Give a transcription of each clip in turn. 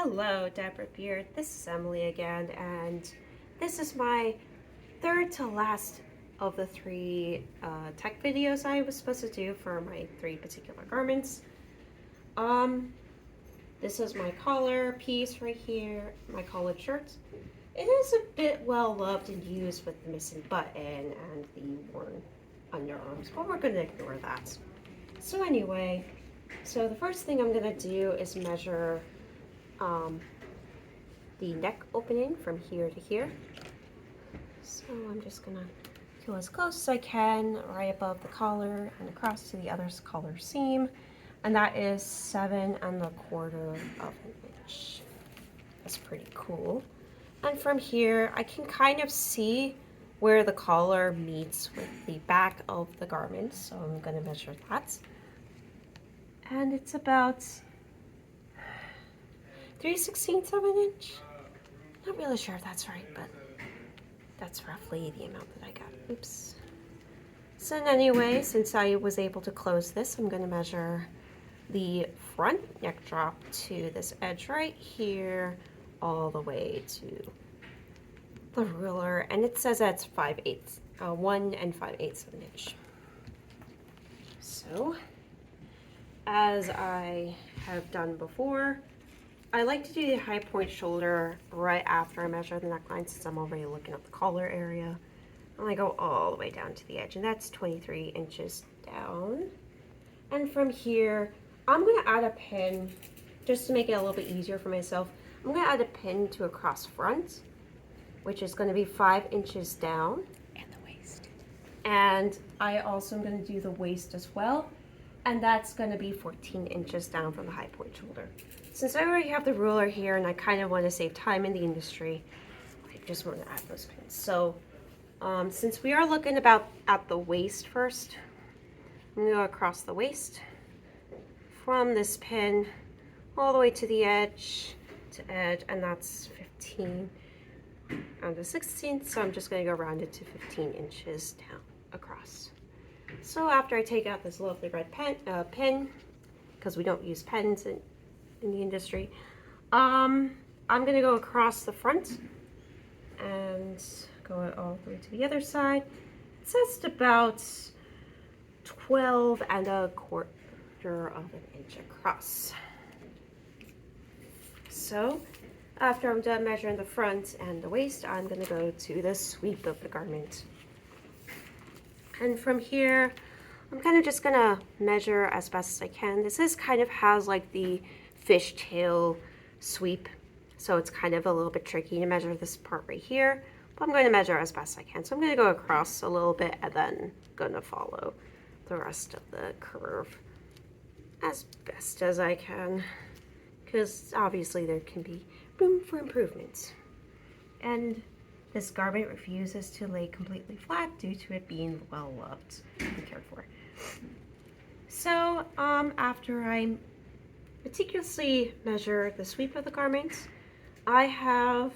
Hello, Deborah Beard. This is Emily again, and this is my third to last of the three tech videos I was supposed to do for my three particular garments. Um, this is my collar piece right here, my collared shirt. It is a bit well loved and used with the missing button and the worn underarms, but we're going to ignore that. So anyway, the first thing I'm going to do is measure um, the neck opening from here to here. So I'm just gonna go as close as I can, right above the collar and across to the other collar seam. And that is 7¼ of an inch. That's pretty cool. And from here, I can kind of see where the collar meets with the back of the garment. So I'm gonna measure that. And it's about 3/16 of an inch. Not really sure if that's right, but that's roughly the amount that I got. Oops. So anyway, since I was able to close this, I'm going to measure the front neck drop to this edge right here, all the way to the ruler, and it says that's 5/8, 1 5/8 of an inch. So, as I have done before, I like to do the high point shoulder right after I measure the neckline, since I'm already looking at the collar area. And I go all the way down to the edge, and that's 23 inches down. And from here, I'm gonna add a pin, just to make it a little bit easier for myself. I'm gonna add a pin to a cross front, which is gonna be 5 inches down. And the waist. And I also am gonna do the waist as well. And that's gonna be 14 inches down from the high point shoulder. Since I already have the ruler here and I kind of want to save time in the industry, I just want to add those pins. So since we are looking at the waist first, I'm going to go across the waist from this pin all the way to the edge to edge, and that's 15 and a 16th, so I'm just going to go round it to 15 inches down across. So after I take out this lovely red pin, because we don't use pens in the industry, I'm gonna go across the front and go all the way to the other side. It's just about 12¼ of an inch across. So after I'm done measuring the front and the waist, I'm gonna go to the sweep of the garment. And from here, I'm kind of just gonna measure as best as I can. This kind of has like the fishtail sweep, so it's kind of a little bit tricky to measure this part right here, but I'm going to measure as best I can. So I'm going to go across a little bit and then going to follow the rest of the curve as best as I can, because obviously there can be room for improvements. And this garment refuses to lay completely flat due to it being well loved and cared for. So after I meticulously measure the sweep of the garment, I have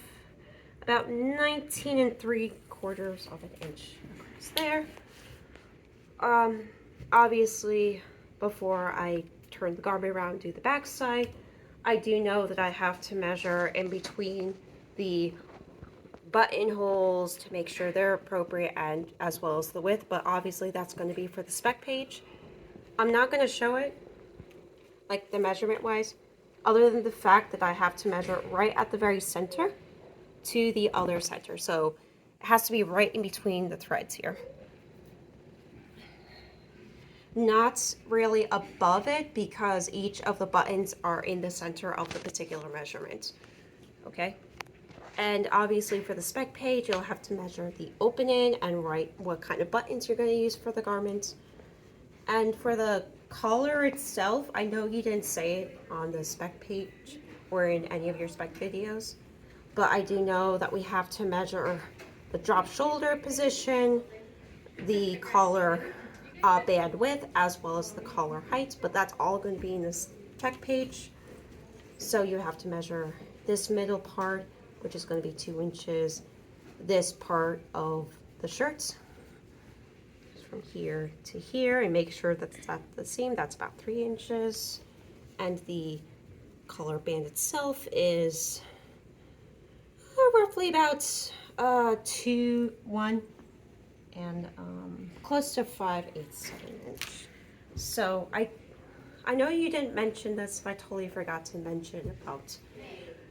about 19¾ of an inch across there. Obviously, before I turn the garment around and do the back side, I do know that I have to measure in between the buttonholes to make sure they're appropriate, and as well as the width, but obviously that's going to be for the spec page. I'm not going to show it like the measurement wise, other than the fact that I have to measure it right at the very center to the other center. So it has to be right in between the threads here. Not really above it, because each of the buttons are in the center of the particular measurement. Okay? And obviously for the spec page, you'll have to measure the opening and write what kind of buttons you're going to use for the garment. And for the collar itself, I know you didn't say it on the spec page or in any of your spec videos, but I do know that we have to measure the drop shoulder position, the collar band width, as well as the collar height, but that's all going to be in this spec page. So you have to measure this middle part, which is going to be 2 inches, this part of the shirt, from here to here, and make sure that that's at the seam, that's about 3 inches, and the color band itself is roughly about 1 and close to 5/8 of an inch. So I know you didn't mention this, but I totally forgot to mention about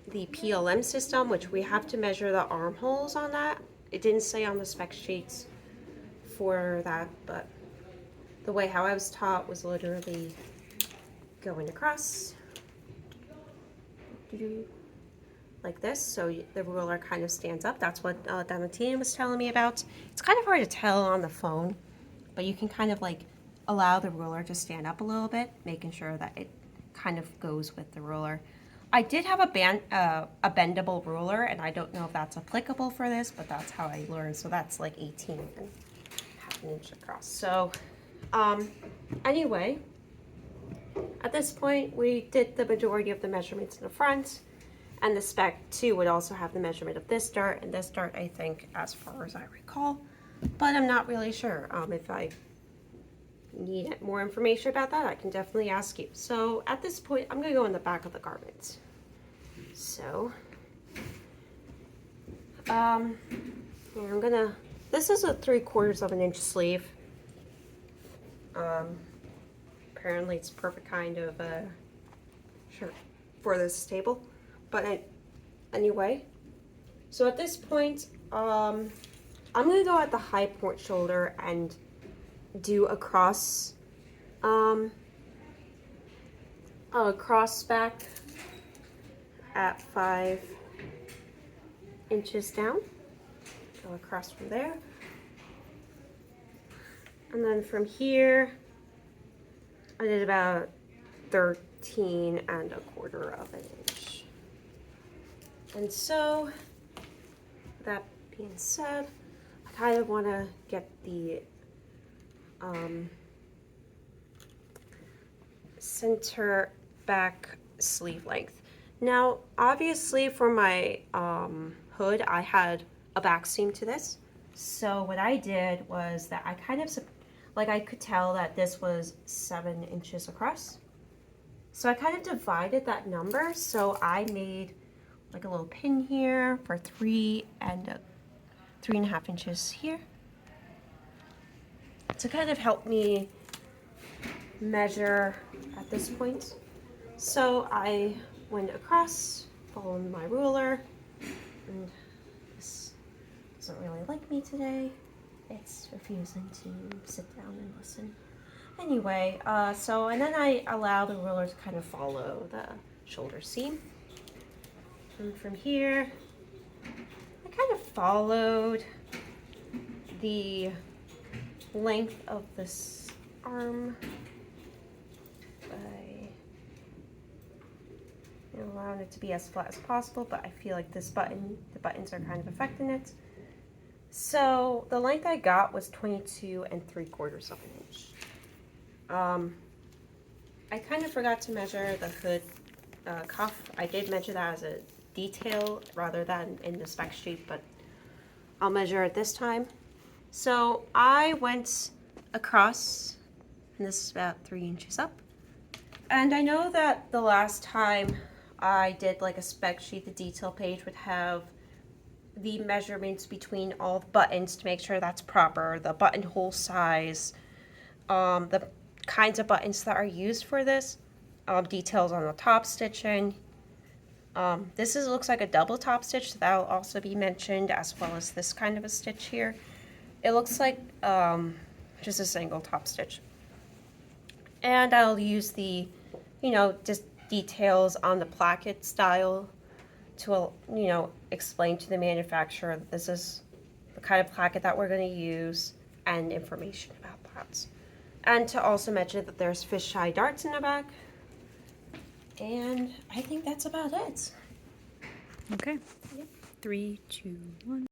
the PLM system, which we have to measure the armholes on that. It didn't say on the spec sheets for that, but the way how I was taught was literally going across like this, so the ruler kind of stands up. That's what Donatien was telling me about. It's kind of hard to tell on the phone, but you can kind of like allow the ruler to stand up a little bit, making sure that it kind of goes with the ruler. I did have a bendable ruler, and I don't know if that's applicable for this, but that's how I learned. So that's like 18.5 inches across. So anyway, at this point, we did the majority of the measurements in the front, and the spec too would also have the measurement of this dart and this dart, I think, as far as I recall, but I'm not really sure. If I need more information about that, I can definitely ask you. So at this point, I'm gonna go in the back of the garment. So, this is a 3/4 of an inch sleeve. Apparently it's perfect kind of shirt for this table. But anyway, so at this point, I'm gonna go at the high point shoulder and do a cross back at 5 inches down. Go across from there. And then from here, I did about 13.25 of an inch. And so, that being said, I kind of want to get the center back sleeve length. Now, obviously for my hood, I had a back seam to this. So what I did was that I kind of, like I could tell that this was 7 inches across. So I kind of divided that number. So I made like a little pin here for 3 and 3.5 inches here to kind of help me measure at this point. So I went across, following my ruler, and this doesn't really like me today. It's refusing to sit down and listen. Anyway, and then I allow the ruler to kind of follow the shoulder seam. And from here, I kind of followed the length of this arm by allowing it to be as flat as possible, but I feel like the buttons are kind of affecting it. So the length I got was 22.75 of an inch. I kind of forgot to measure the hood cuff. I did measure that as a detail rather than in the spec sheet, but I'll measure it this time. So I went across, and this is about 3 inches up. And I know that the last time I did like a spec sheet, the detail page would have the measurements between all the buttons to make sure that's proper, the buttonhole size, the kinds of buttons that are used for this, details on the top stitching. This looks like a double top stitch, so that'll also be mentioned, as well as this kind of a stitch here. It looks like just a single top stitch. And I'll use the, just details on the placket style to, explain to the manufacturer that this is the kind of placket that we're going to use and information about that. And to also mention that there's fisheye darts in the back. And I think that's about it. Okay. Yep. 3, 2, 1.